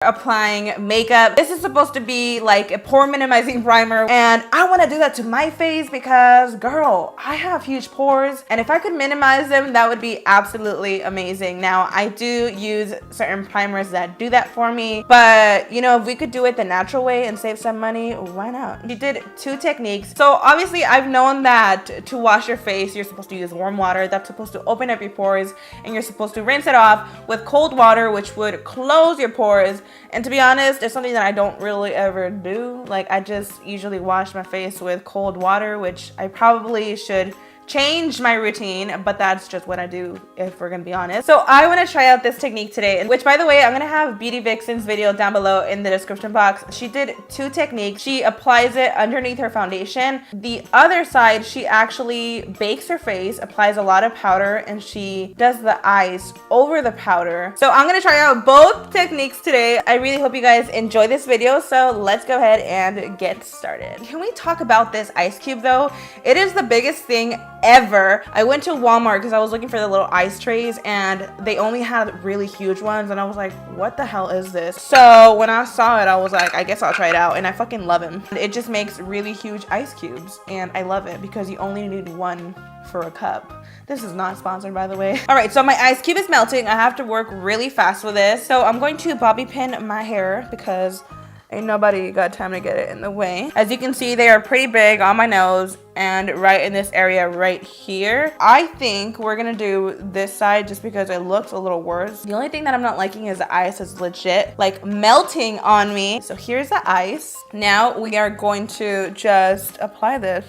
applying makeup. This is supposed to be like a pore minimizing primer, and I want to do that to my face because girl, I have huge pores, and if I could minimize them, that would be absolutely amazing. Now I do use certain primers that do that for me, but you know, if we could do it the natural way and save some money, why not? She did 2 techniques. So obviously I've known that to wash your face, you're supposed to use warm water. That's supposed to open up your pores, and you're supposed to rinse it off with cold water, which would close your pores. And to be honest, it's something that I don't really ever do. Like, I just usually wash my face with cold water, which I probably should change my routine, but that's just what I do if we're gonna be honest. So I want to try out this technique today, which by the way, I'm gonna have Beauty Vixen's video down below in the description box. She did 2 techniques. She applies it underneath her foundation. The other side, she actually bakes her face, applies a lot of powder, and she does the eyes over the powder. So I'm gonna try out both techniques today. I really hope you guys enjoy this video, so let's go ahead and get started. Can we talk about this ice cube though? It is the biggest thing ever. I went to Walmart because I was looking for the little ice trays, and they only had really huge ones, and I was like, what the hell is this? So when I saw it, I was like, I guess I'll try it out, and I fucking love him. It just makes really huge ice cubes, and I love it because you only need 1 for a cup. This is not sponsored, by the way. All right, so my ice cube is melting. I have to work really fast with this. So I'm going to bobby pin my hair because ain't nobody got time to get it in the way. As you can see, they are pretty big on my nose and right in this area right here. I think we're gonna do this side just because it looks a little worse. The only thing that I'm not liking is the ice is legit like melting on me. So here's the ice. Now we are going to just apply this.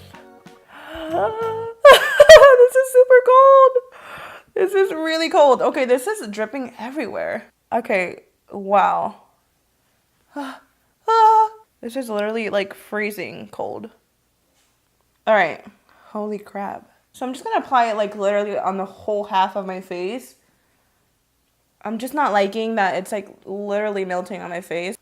This is super cold. This is really cold. Okay, this is dripping everywhere. Okay, wow. This is literally like freezing cold. All right, holy crap. So I'm just gonna apply it like literally on the whole half of my face. I'm just not liking that it's like literally melting on my face.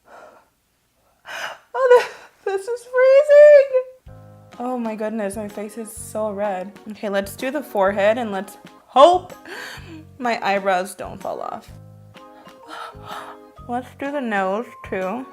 Oh, this is freezing. Oh my goodness, my face is so red. Okay, let's do the forehead and let's hope my eyebrows don't fall off. Let's do the nose too.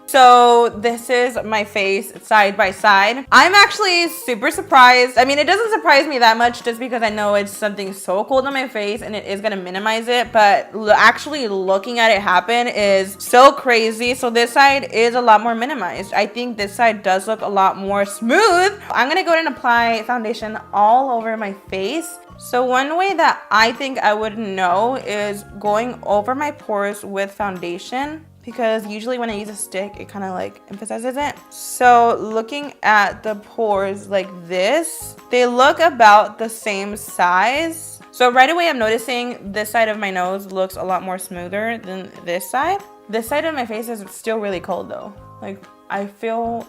So this is my face side by side. I'm actually super surprised. I mean, it doesn't surprise me that much just because I know it's something so cold on my face and it is gonna minimize it, but actually looking at it happen is so crazy. So this side is a lot more minimized. I think this side does look a lot more smooth. I'm gonna go ahead and apply foundation all over my face. So one way that I think I would know is going over my pores with foundation, because usually when I use a stick, it kind of like emphasizes it. So looking at the pores like this, they look about the same size. So right away I'm noticing this side of my nose looks a lot more smoother than this side. This side of my face is still really cold though. Like I feel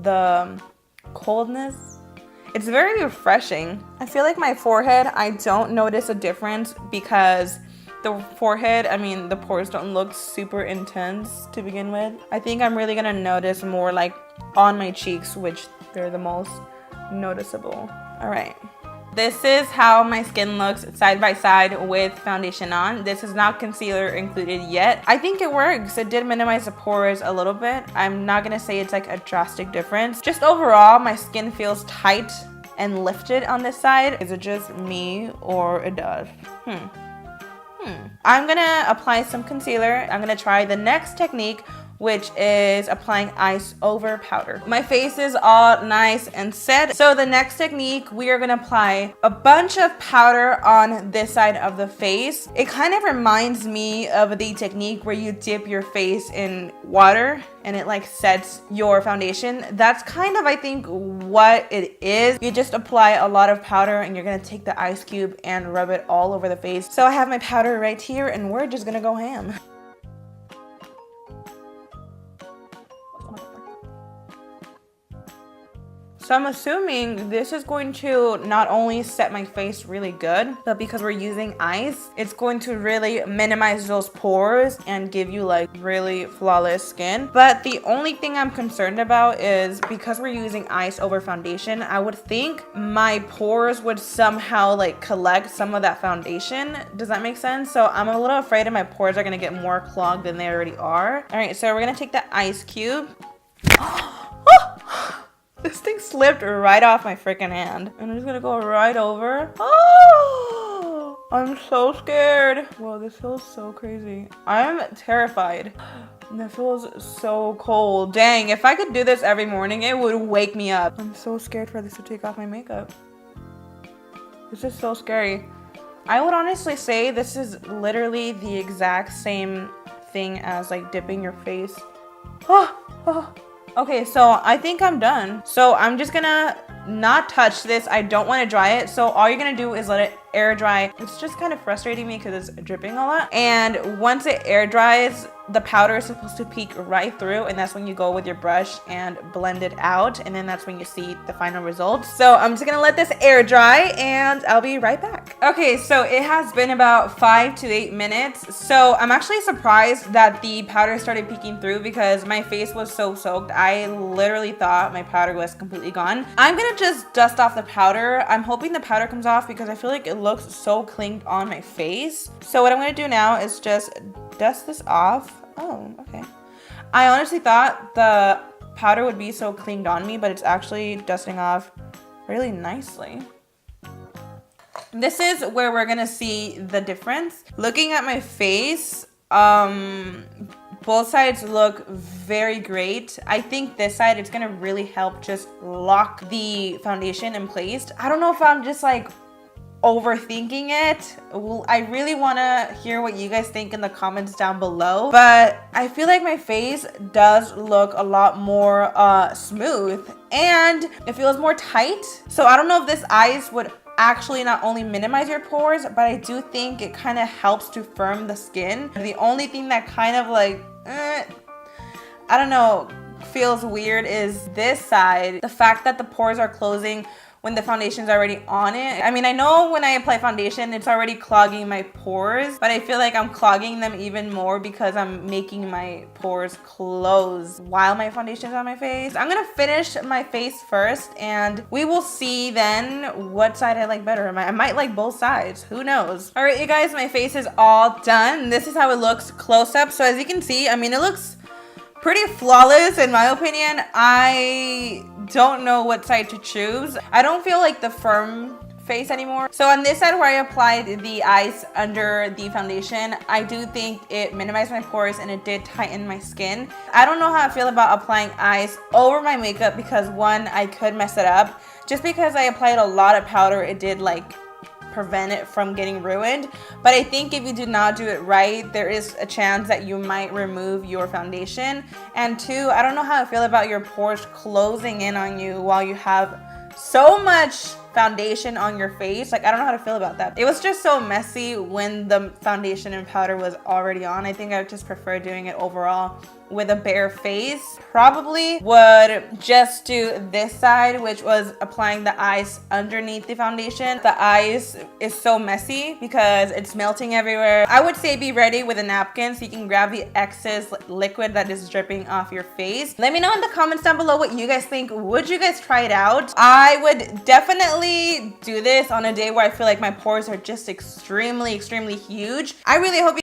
the coldness. It's very refreshing. I feel like my forehead, I don't notice a difference because the forehead, I mean, the pores don't look super intense to begin with. I think I'm really gonna notice more like on my cheeks, which they're the most noticeable. All right. This is how my skin looks side by side with foundation on. This is not concealer included yet. I think it works. It did minimize the pores a little bit. I'm not gonna say it's like a drastic difference. Just overall, my skin feels tight and lifted on this side. Is it just me or it does? I'm gonna apply some concealer. I'm gonna try the next technique, which is applying ice over powder. My face is all nice and set. So the next technique, we are gonna apply a bunch of powder on this side of the face. It kind of reminds me of the technique where you dip your face in water and it like sets your foundation. That's kind of, I think, what it is. You just apply a lot of powder and you're gonna take the ice cube and rub it all over the face. So I have my powder right here and we're just gonna go ham. So I'm assuming this is going to not only set my face really good, but because we're using ice, it's going to really minimize those pores and give you like really flawless skin. But the only thing I'm concerned about is because we're using ice over foundation, I would think my pores would somehow like collect some of that foundation. Does that make sense? So I'm a little afraid that my pores are gonna get more clogged than they already are. All right, so we're gonna take the ice cube. This thing slipped right off my freaking hand. And I'm just gonna go right over. Oh, I'm so scared. Whoa, this feels so crazy. I'm terrified. That feels so cold. Dang, if I could do this every morning, it would wake me up. I'm so scared for this to take off my makeup. This is so scary. I would honestly say this is literally the exact same thing as like dipping your face. Okay, so I think I'm done. So I'm just gonna not touch this. I don't want to dry it. So all you're gonna do is let it air dry. It's just kind of frustrating me because it's dripping a lot. And once it air dries, the powder is supposed to peek right through, and that's when you go with your brush and blend it out, and then that's when you see the final results. So I'm just gonna let this air dry and I'll be right back. Okay, so it has been about 5 to 8 minutes. So I'm actually surprised that the powder started peeking through because my face was so soaked. I literally thought my powder was completely gone. I'm gonna just dust off the powder. I'm hoping the powder comes off because I feel like it looks so clinged on my face. So what I'm gonna do now is just dust this off. Oh, okay. I honestly thought the powder would be so clinged on me, but it's actually dusting off really nicely. This is where we're gonna see the difference. Looking at my face, both sides look very great. I think this side, it's gonna really help just lock the foundation in place. I don't know if I'm just like overthinking it. I really want to hear what you guys think in the comments down below, but I feel like my face does look a lot more smooth and it feels more tight. So I don't know if this ice would actually not only minimize your pores, but I do think it kind of helps to firm the skin. The only thing that kind of like I don't know, feels weird is this side. The fact that the pores are closing when the foundation's already on it. I mean, I know when I apply foundation, it's already clogging my pores, but I feel like I'm clogging them even more because I'm making my pores close while my foundation's on my face. I'm gonna finish my face first and we will see then what side I like better. I might like both sides, who knows? All right, you guys, my face is all done. This is how it looks close up. So as you can see, I mean, it looks pretty flawless in my opinion. I don't know what side to choose. I don't feel like the firm face anymore. So on this side where I applied the ice under the foundation, I do think it minimized my pores and it did tighten my skin. I don't know how I feel about applying ice over my makeup because one, I could mess it up. Just because I applied a lot of powder, it did like prevent it from getting ruined. But I think if you do not do it right, there is a chance that you might remove your foundation. And two, I don't know how I feel about your pores closing in on you while you have so much foundation on your face. Like, I don't know how to feel about that. It was just so messy when the foundation and powder was already on. I think I would just prefer doing it overall with a bare face. Probably would just do this side, which was applying the ice underneath the foundation. The ice is so messy because it's melting everywhere. I would say be ready with a napkin so you can grab the excess liquid that is dripping off your face. Let me know in the comments down below what you guys think. Would you guys try it out? I would definitely do this on a day where I feel like my pores are just extremely huge. I really hope you